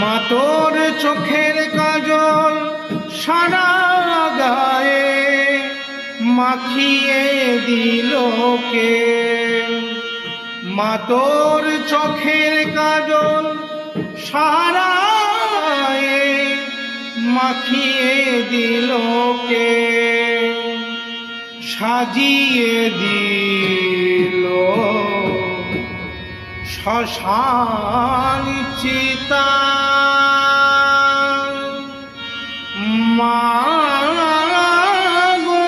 মা তোর চোখের কাজল সারা গায়ে মাখিয়ে দিল কে? মা তোর চোখের কাজল সারা গায়ে মাখিয়ে দিল কে? সাজিয়ে দিল শ্মশান চিতা। মা গো,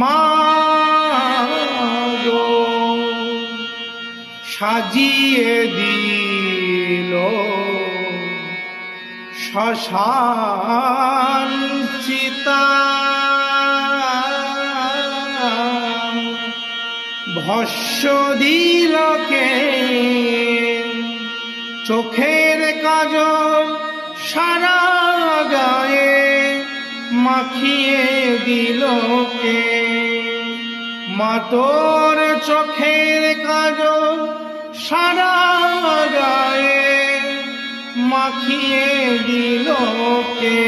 মা গো, সাজিয়ে দিল শ্মশান চিতা। ভস্য দিল কে? চোখের কাজল সারা গায়ে মাখিয়ে দিল কে? মা তোর চোখের কাজল সারা গায়ে মাখিয়ে দিল কে?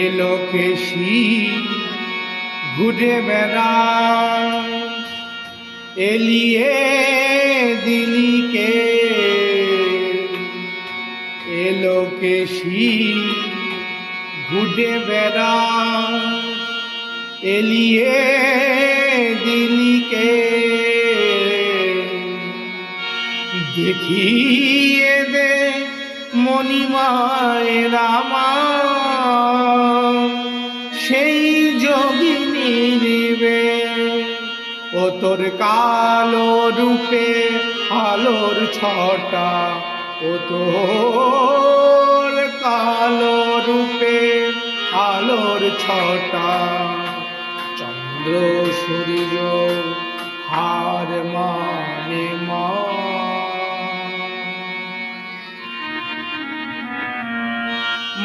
এলো কেশি ঘুরে বেড়া এলিয়ে দিলিকে। এলো কেশি ঘুরে বেড়া এলিয়ে দিলিকে। দেখিয়ে দে মণিমায়ের আমার সেই যোগিনীর বে। ও তোর কালো রূপে আলোর ছটা, ও তোর কালো রূপে আলোর ছটা। চন্দ্র সূর্য হার মানে মা।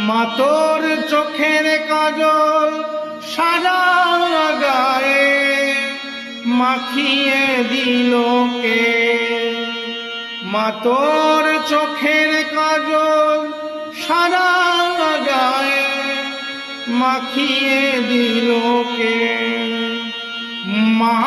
মা তোর চোখের কাজল সারা গায়ে মাখিয়ে দিল কে? মা তোর চোখের কাজল সারা গায়ে মাখিয়ে দিল কে? মা